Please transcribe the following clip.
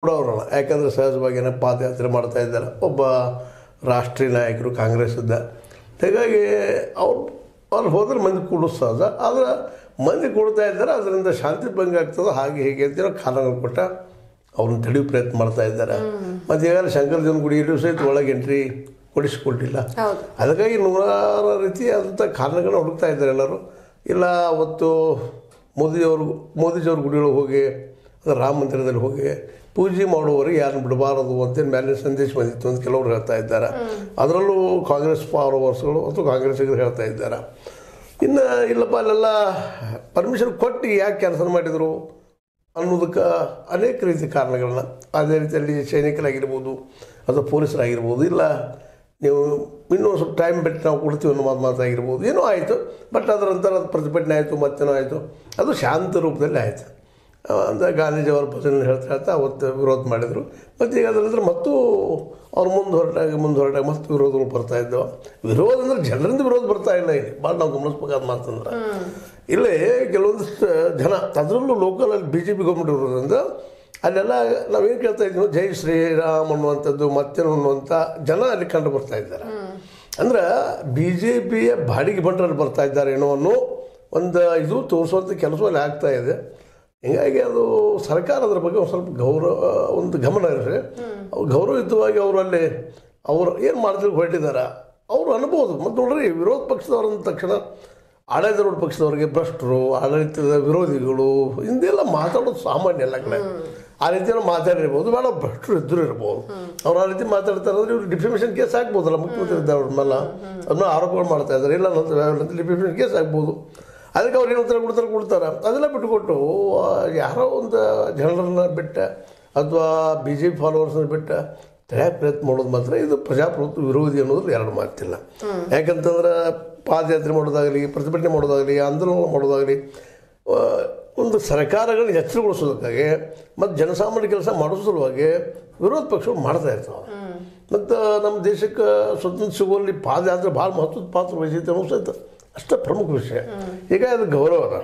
ಕೂಡ ಅವರಲ್ಲ, ಯಾಕಂದರೆ ಸಹಜವಾಗಿಯೇ ಪಾದಯಾತ್ರೆ ಮಾಡ್ತಾ ಇದ್ದಾರೆ, ಒಬ್ಬ ರಾಷ್ಟ್ರೀಯ ನಾಯಕರು ಕಾಂಗ್ರೆಸ್ಸಿದ್ದ. ಹೀಗಾಗಿ ಅವ್ರು ಹೋದ್ರೆ ಮಂದಿ ಕೂಡೋದು ಸಹಜ. ಆದರೆ ಮಂದಿ ಕೊಡ್ತಾ ಇದ್ದಾರೆ, ಅದರಿಂದ ಶಾಂತಿ ಭಂಗ ಆಗ್ತದೆ, ಹಾಗೆ ಹೀಗೆ ಅಂತೇಳಿ ಕಾರಣಗಳು ಕೊಟ್ಟ ಅವ್ರನ್ನ ತಡೆಯೋ ಪ್ರಯತ್ನ ಮಾಡ್ತಾ ಇದ್ದಾರೆ. ಮತ್ತು ಈಗಾಗಲೇ ಶಂಕರದೇವನ ಗುಡಿಯಲ್ಲೂ ಸಹಿತ ಒಳಗೆ ಎಂಟ್ರಿ ಕೊಡಿಸಿಕೊಟ್ಟಿಲ್ಲ. ಅದಕ್ಕಾಗಿ ನೂರಾರು ರೀತಿಯಾದಂಥ ಕಾರಣಗಳನ್ನ ಹುಡುಕ್ತಾ ಇದ್ದಾರೆ ಎಲ್ಲರೂ. ಇಲ್ಲ ಅವತ್ತು ಮೋದಿಜಿಯವ್ರ ಗುಡಿಯೊಳಗೆ ಹೋಗಿ, ರಾಮ ಮಂದಿರದಲ್ಲಿ ಹೋಗಿ ಪೂಜೆ ಮಾಡುವವರೆಗೆ ಯಾರನ್ನು ಬಿಡಬಾರದು ಅಂತೇಳಿ ಮೇಲೆ ಸಂದೇಶ ಬಂದಿತ್ತು ಅಂತ ಕೆಲವರು ಹೇಳ್ತಾ ಇದ್ದಾರೆ. ಅದರಲ್ಲೂ ಕಾಂಗ್ರೆಸ್ ಫಾಲೋವರ್ಸ್ಗಳು ಅಥವಾ ಕಾಂಗ್ರೆಸ್ಸಿಗರು ಹೇಳ್ತಾ ಇದ್ದಾರೆ. ಇನ್ನು ಇಲ್ಲಪ್ಪ ಅಲ್ಲೆಲ್ಲ ಪರ್ಮಿಷನ್ ಕೊಟ್ಟು ಯಾಕೆ ಕೆಲಸ ಮಾಡಿದರು ಅನ್ನೋದಕ್ಕೆ ಅನೇಕ ರೀತಿ ಕಾರಣಗಳನ್ನ, ಅದೇ ರೀತಿಯಲ್ಲಿ ಸೈನಿಕರಾಗಿರ್ಬೋದು ಅಥವಾ ಪೊಲೀಸರಾಗಿರ್ಬೋದು, ಇಲ್ಲ ನೀವು ಇನ್ನೂ ಸ್ವಲ್ಪ ಟೈಮ್ ಬಿಟ್ಟು ನಾವು ಕೊಡ್ತೀವಿ ಅನ್ನೋ ಮಾತಾಗಿರ್ಬೋದು, ಏನೋ ಆಯಿತು. ಬಟ್ ಅದರ ನಂತರ ಅದು ಪ್ರತಿಭಟನೆ ಆಯಿತು, ಮತ್ತೇನೋ ಆಯಿತು. ಅದು ಶಾಂತ ರೂಪದಲ್ಲಿ ಆಯಿತು ಅಂತ ಗಾಂಧೀಜಿಯವರ ಭಜನೆ ಹೇಳ್ತಾ ಅವತ್ತು ವಿರೋಧ ಮಾಡಿದರು. ಮತ್ತು ಈಗ ಅದರ ನಂತರ ಮತ್ತು ಅವ್ರು ಮುಂದೆ ಹೊರಟಾಗ ಮತ್ತು ವಿರೋಧಗಳು ಬರ್ತಾಯಿದ್ದವು. ವಿರೋಧ ಅಂದರೆ ಜನರಿಂದ ವಿರೋಧ ಬರ್ತಾ ಇಲ್ಲ. ಇಲ್ಲಿ ಭಾಳ ನಾವು ಗಮನಿಸ್ಬೇಕಾದ ಮಾತಂದ್ರೆ ಇಲ್ಲೇ ಕೆಲವೊಂದಿಷ್ಟು ಜನ, ಅದರಲ್ಲೂ ಲೋಕಲಲ್ಲಿ BJP ಗೌರ್ಮೆಂಟ್ ಇರೋದ್ರಿಂದ ಅಲ್ಲೆಲ್ಲ ನಾವೇನು ಕೇಳ್ತಾ ಇದ್ದೀವಿ, ಜೈ ಶ್ರೀರಾಮ್ ಅನ್ನುವಂಥದ್ದು ಮತ್ತೇನು ಅನ್ನುವಂಥ ಜನ ಅಲ್ಲಿ ಕಂಡು ಬರ್ತಾ ಇದ್ದಾರೆ. ಅಂದ್ರೆ BJPಯ ಬಾಡಿಗೆ ಬಂಟರಲ್ಲಿ ಬರ್ತಾ ಇದ್ದಾರೆ ಏನೋ ಅನ್ನೋ ಒಂದು ಇದು ತೋರಿಸುವಂಥ ಕೆಲಸ ಅಲ್ಲಿ ಆಗ್ತಾ ಇದೆ. ಹೀಗಾಗಿ ಅದು ಸರ್ಕಾರ ಅದರ ಬಗ್ಗೆ ಒಂದು ಸ್ವಲ್ಪ ಒಂದು ಗಮನ ಇರಲಿ. ಗೌರವಯುತವಾಗಿ ಅವರಲ್ಲಿ ಅವರು ಏನು ಮಾಡ್ತಿದ್ರು ಹೊರಟಿದ್ದಾರೆ ಅವರು ಅನ್ಬೋದು. ಮತ್ತು ನೋಡ್ರಿ, ವಿರೋಧ ಪಕ್ಷದವ್ರಂದ ತಕ್ಷಣ ಆಡಳಿತಾರೂಢ ಪಕ್ಷದವ್ರಿಗೆ ಭ್ರಷ್ಟರು, ಆಡಳಿತದ ವಿರೋಧಿಗಳು ಹಿಂದೆಲ್ಲ ಮಾತಾಡೋದು ಸಾಮಾನ್ಯ ಎಲ್ಲ ಕಡೆ. ಆ ರೀತಿಯೆಲ್ಲ ಮಾತಾಡಿರ್ಬೋದು, ಬೇಡ ಭ್ರಷ್ಟರು ಇದ್ದರೂ ಇರ್ಬೋದು. ಅವ್ರು ಆ ರೀತಿ ಮಾತಾಡ್ತಾರೆ ಅಂದರೆ ಇವ್ರು ಡಿಫೆಮೇಷನ್ ಕೇಸ್ ಹಾಕ್ಬೋದಲ್ಲ, ಮುಖ್ಯಮಂತ್ರಿ ಇದ್ದಾರೆ ಅವ್ರ ಮೇಲೆ ಅದನ್ನ ಆರೋಪಗಳು ಮಾಡ್ತಾ ಇದ್ದಾರೆ. ಇಲ್ಲ ಅಂತ ಡಿಫೆಮೇಷನ್ ಕೇಸ್ ಹಾಕ್ಬೋದು. ಅದಕ್ಕೆ ಅವ್ರು ಏನು ಉತ್ತರ ಕೊಡ್ತಾರೆ. ಅದೆಲ್ಲ ಬಿಟ್ಟುಕೊಟ್ಟು ಯಾರೋ ಒಂದು ಜನರನ್ನ ಬಿಟ್ಟ ಅಥವಾ BJP ಫಾಲೋವರ್ಸ್ನ ಬಿಟ್ಟ ತಡೆಯೋಕೆ ಪ್ರಯತ್ನ ಮಾಡೋದು ಮಾತ್ರ ಇದು ಪ್ರಜಾಪ್ರಭುತ್ವ ವಿರೋಧಿ ಅನ್ನೋದು ಎರಡು ಮಾತಿಲ್ಲ. ಯಾಕಂತಂದ್ರೆ ಪಾದಯಾತ್ರೆ ಮಾಡೋದಾಗಲಿ, ಪ್ರತಿಭಟನೆ ಮಾಡೋದಾಗಲಿ, ಆಂದೋಲನ ಮಾಡೋದಾಗಲಿ ಒಂದು ಸರ್ಕಾರಗಳನ್ನ ಎಚ್ಚರಗೊಳಿಸೋದಕ್ಕಾಗಿ ಮತ್ತು ಜನಸಾಮಾನ್ಯ ಕೆಲಸ ಮಾಡಿಸೋ ಸಲುವಾಗಿ ವಿರೋಧ ಪಕ್ಷಗಳು ಮಾಡ್ತಾ ಇರ್ತಾವೆ. ಮತ್ತು ನಮ್ಮ ದೇಶಕ್ಕೆ ಸ್ವತಂತ್ರ ಸಿಗುವಲ್ಲಿ ಪಾದಯಾತ್ರೆ ಭಾಳ ಮಹತ್ವದ ಪಾತ್ರ ವಹಿಸೈತೆ ಅನ್ನೋ ಸಹಿತ ಅಷ್ಟೇ ಪ್ರಮುಖ ವಿಷಯ. ಈಗ ಅದು ಗೌರವ ಅದ.